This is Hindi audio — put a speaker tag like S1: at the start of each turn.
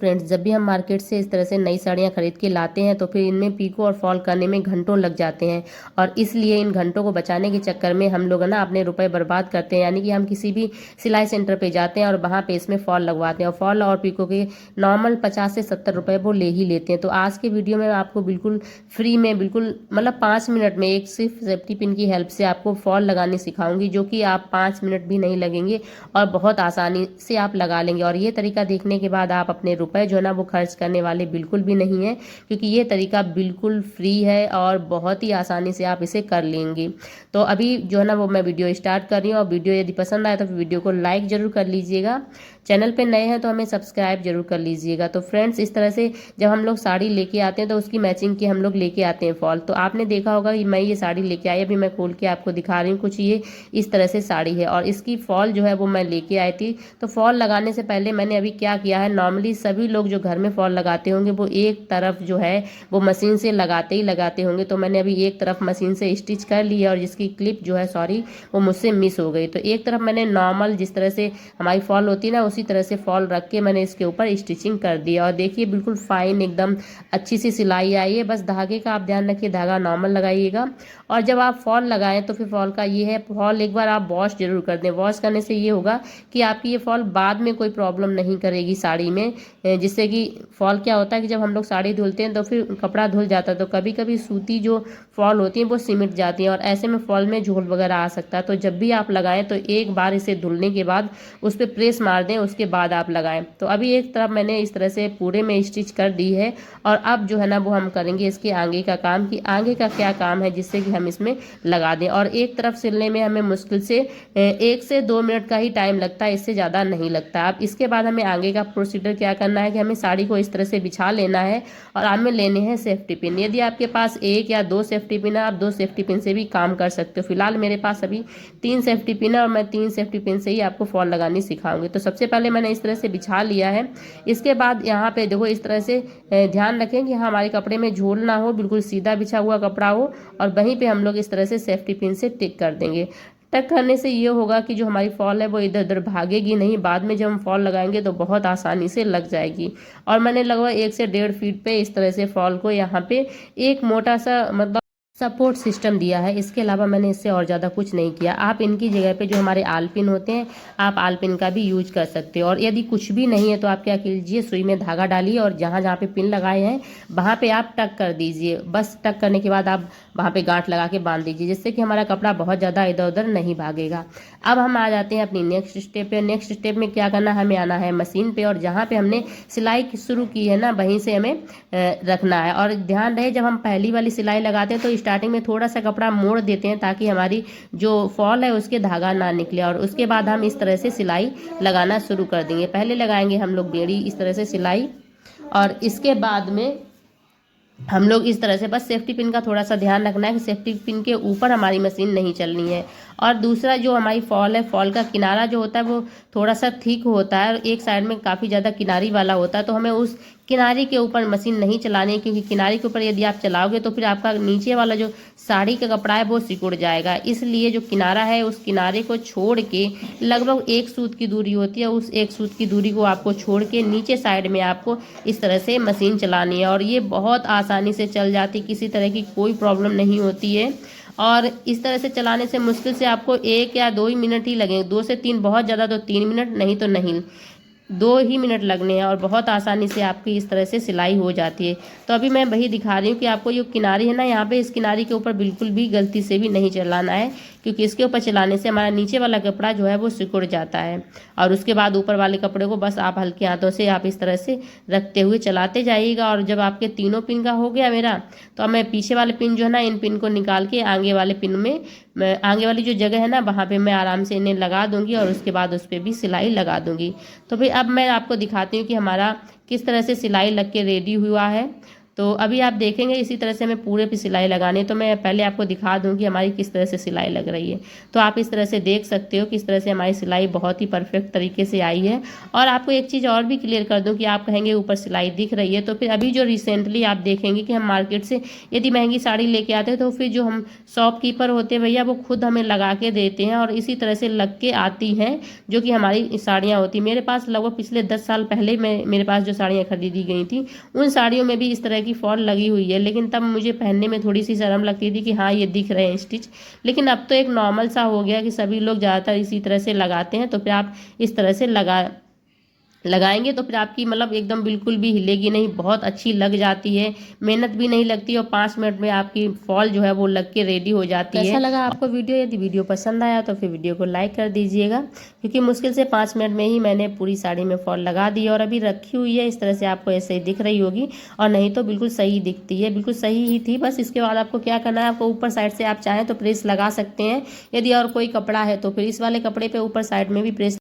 S1: फ्रेंड्स, जब भी हम मार्केट से इस तरह से नई साड़ियाँ खरीद के लाते हैं तो फिर इनमें पीको और फॉल करने में घंटों लग जाते हैं। और इसलिए इन घंटों को बचाने के चक्कर में हम लोग ना अपने रुपए बर्बाद करते हैं। यानी कि हम किसी भी सिलाई सेंटर पे जाते हैं और वहाँ पे इसमें फॉल लगवाते हैं, और फॉल और पीको के नॉर्मल 50 से 70 रुपए वो ले ही लेते हैं। तो आज के वीडियो में आपको बिल्कुल फ्री में, बिल्कुल मतलब 5 मिनट में एक सिर्फ सेफ्टी पिन की हेल्प से आपको फॉल लगाने सिखाऊंगी, जो कि आप 5 मिनट भी नहीं लगेंगे और बहुत आसानी से आप लगा लेंगे। और ये तरीका देखने के बाद आप अपने रुपए जो है ना वो खर्च करने वाले बिल्कुल भी नहीं है, क्योंकि ये तरीका बिल्कुल फ्री है और बहुत ही आसानी से आप इसे कर लेंगे। तो अभी जो है ना वो मैं वीडियो स्टार्ट कर रही हूँ, और वीडियो यदि पसंद आए तो वीडियो को लाइक जरूर कर लीजिएगा। चैनल पे नए हैं तो हमें सब्सक्राइब जरूर कर लीजिएगा। तो फ्रेंड्स, इस तरह से जब हम लोग साड़ी लेके आते हैं तो उसकी मैचिंग की हम लोग लेके आते हैं फॉल। तो आपने देखा होगा कि मैं ये साड़ी लेके आई, अभी मैं खोल के आपको दिखा रही हूँ। कुछ ये इस तरह से साड़ी है और इसकी फॉल जो है वो मैं लेके आई थी। तो फॉल लगाने से पहले मैंने अभी क्या किया है, नॉर्मली सभी लोग जो घर में फॉल लगाते होंगे वो एक तरफ जो है वो मशीन से लगाते ही लगाते होंगे। तो मैंने अभी एक तरफ मशीन से स्टिच कर ली है, और जिसकी क्लिप जो है, सॉरी, वो मुझसे मिस हो गई। तो एक तरफ मैंने नॉर्मल जिस तरह से हमारी फॉल होती है ना, उसी तरह से फॉल रख के मैंने इसके ऊपर स्टिचिंग कर दिया। और देखिए बिल्कुल फाइन, एकदम अच्छी सी सिलाई आई है। बस धागे का आप ध्यान रखिए, धागा नॉर्मल लगाइएगा। और जब आप फॉल लगाएं तो फिर फॉल का ये है, फॉल एक बार आप वॉश जरूर कर दें। वॉश करने से ये होगा कि आपकी ये फॉल बाद में कोई प्रॉब्लम नहीं करेगी साड़ी में। जिससे कि फॉल क्या होता है कि जब हम लोग साड़ी धुलते हैं तो फिर कपड़ा धुल जाता है, तो कभी कभी सूती जो फॉल होती है वो सिमट जाती है, और ऐसे में फॉल में झोल वगैरह आ सकता है। तो जब भी आप लगाएं तो एक बार इसे धुलने के बाद उस पर प्रेस मार दें, उसके बाद आप लगाएं। तो अभी एक तरफ मैंने इस तरह से पूरे में स्टिच कर दी है, और अब जो है ना वो हम करेंगे इसके आगे का काम, कि आगे का क्या काम है जिससे कि हम इसमें लगा दें। और एक तरफ सिलने में हमें मुश्किल से 1 से 2 मिनट का ही टाइम लगता है, इससे ज़्यादा नहीं लगता। अब इसके बाद हमें आगे का प्रोसीजर क्या करना है कि हमें साड़ी को इस तरह से बिछा लेना है, और हमें लेने हैं सेफ्टी पिन। यदि आपके पास 1 या 2 सेफ्टी पिन है, आप 2 सेफ्टी पिन से भी काम कर सकते हो। फिलहाल मेरे पास अभी 3 सेफ्टी पिन है, और मैं 3 सेफ्टी पिन से ही आपको फॉल लगानी सिखाऊंगी। तो सबसे पहले मैंने इस तरह से बिछा लिया है। इसके बाद यहाँ पे देखो इस तरह से ध्यान रखें कि हमारे कपड़े में झोल ना हो, बिल्कुल सीधा बिछा हुआ कपड़ा हो, और वहीं पे हम लोग इस तरह से सेफ्टी पिन से टिक कर देंगे। टक करने से ये होगा कि जो हमारी फॉल है वो इधर उधर भागेगी नहीं, बाद में जब हम फॉल लगाएंगे तो बहुत आसानी से लग जाएगी। और मैंने लगभग 1 से 1.5 फीट पे इस तरह से फॉल को यहाँ पे एक मोटा सा मतलब सपोर्ट सिस्टम दिया है। इसके अलावा मैंने इससे और ज़्यादा कुछ नहीं किया। आप इनकी जगह पे जो हमारे आलपिन होते हैं, आप आलपिन का भी यूज कर सकते हो। और यदि कुछ भी नहीं है तो आप क्या कीजिए, सुई में धागा डालिए और जहाँ जहाँ पे पिन लगाए हैं वहाँ पे आप टक कर दीजिए। बस टक करने के बाद आप वहाँ पे गांठ लगा के बांध दीजिए, जिससे कि हमारा कपड़ा बहुत ज़्यादा इधर उधर नहीं भागेगा। अब हम आ जाते हैं अपनी नेक्स्ट स्टेप पे। नेक्स्ट स्टेप में क्या करना है, हमें आना है मशीन पे, और जहाँ पे हमने सिलाई शुरू की है ना वहीं से हमें रखना है। और ध्यान रहे, जब हम पहली वाली सिलाई लगाते हैं तो स्टार्टिंग में थोड़ा सा कपड़ा मोड़ देते हैं, ताकि हमारी जो फॉल है उसके धागा ना निकले। और उसके बाद हम इस तरह से सिलाई लगाना शुरू कर देंगे। पहले लगाएंगे हम लोग बेड़ी इस तरह से सिलाई, और इसके बाद में हम लोग इस तरह से, बस सेफ्टी पिन का थोड़ा सा ध्यान रखना है कि सेफ्टी पिन के ऊपर हमारी मशीन नहीं चलनी है। और दूसरा जो हमारी फॉल है, फॉल का किनारा जो होता है वो थोड़ा सा थिक होता है, और एक साइड में काफ़ी ज़्यादा किनारी वाला होता है। तो हमें उस किनारे के ऊपर मशीन नहीं चलानी है, क्योंकि किनारे के ऊपर यदि आप चलाओगे तो फिर आपका नीचे वाला जो साड़ी का कपड़ा है वो सिकुड़ जाएगा। इसलिए जो किनारा है उस किनारे को छोड़ के, लगभग 1 सूत की दूरी होती है, उस 1 सूत की दूरी को आपको छोड़ के नीचे साइड में आपको इस तरह से मशीन चलानी है। और ये बहुत आसानी से चल जाती, किसी तरह की कोई प्रॉब्लम नहीं होती है। और इस तरह से चलाने से मुश्किल से आपको 1 या 2 ही मिनट ही लगेंगे, 2 से 3, बहुत ज़्यादा तो 3 मिनट, नहीं तो नहीं 2 ही मिनट लगने हैं, और बहुत आसानी से आपकी इस तरह से सिलाई हो जाती है। तो अभी मैं वही दिखा रही हूँ कि आपको ये किनारी है ना, यहाँ पे इस किनारी के ऊपर बिल्कुल भी गलती से भी नहीं चलाना है, क्योंकि इसके ऊपर चलाने से हमारा नीचे वाला कपड़ा जो है वो सिकुड़ जाता है। और उसके बाद ऊपर वाले कपड़े को बस आप हल्के हाथों से आप इस तरह से रखते हुए चलाते जाइएगा। और जब आपके तीनों पिन का हो गया मेरा, तो अब मैं पीछे वाले पिन जो है ना, इन पिन को निकाल के आगे वाले पिन में, आगे वाली जो जगह है ना वहाँ पे मैं आराम से इन्हें लगा दूंगी, और उसके बाद उस पर भी सिलाई लगा दूंगी। तो भाई अब मैं आपको दिखाती हूँ कि हमारा किस तरह से सिलाई लग के रेडी हुआ है। तो अभी आप देखेंगे इसी तरह से हमें पूरे पे सिलाई लगानी है। तो मैं पहले आपको दिखा दूं कि हमारी किस तरह से सिलाई लग रही है। तो आप इस तरह से देख सकते हो किस तरह से हमारी सिलाई बहुत ही परफेक्ट तरीके से आई है। और आपको एक चीज़ और भी क्लियर कर दूं कि आप कहेंगे ऊपर सिलाई दिख रही है, तो फिर अभी जो रिसेंटली आप देखेंगे कि हम मार्केट से यदि महंगी साड़ी लेके आते हैं तो फिर जो हम शॉपकीपर होते हैं भैया वो खुद हमें लगा के देते हैं और इसी तरह से लग के आती हैं जो कि हमारी साड़ियाँ होती। मेरे पास लगभग पिछले 10 साल पहले मेरे पास जो साड़ियाँ खरीदी गई थी उन साड़ियों में भी इस तरह की फॉल लगी हुई है, लेकिन तब मुझे पहनने में थोड़ी सी शर्म लगती थी कि हाँ ये दिख रहे हैं स्टिच। लेकिन अब तो एक नॉर्मल सा हो गया कि सभी लोग ज़्यादातर इसी तरह से लगाते हैं। तो फिर आप इस तरह से लगाएंगे तो फिर आपकी मतलब एकदम बिल्कुल भी हिलेगी नहीं, बहुत अच्छी लग जाती है, मेहनत भी नहीं लगती और 5 मिनट में आपकी फॉल जो है वो लग के रेडी हो जाती है। कैसा लगा आपको वीडियो? यदि वीडियो पसंद आया तो फिर वीडियो को लाइक कर दीजिएगा, क्योंकि मुश्किल से 5 मिनट में ही मैंने पूरी साड़ी में फॉल लगा दी और अभी रखी हुई है। इस तरह से आपको ऐसे ही दिख रही होगी और नहीं तो बिल्कुल सही दिखती है, बिल्कुल सही ही थी। बस इसके बाद आपको क्या करना है, आपको ऊपर साइड से आप चाहें तो प्रेस लगा सकते हैं। यदि और कोई कपड़ा है तो फिर इस वाले कपड़े पे ऊपर साइड में भी प्रेस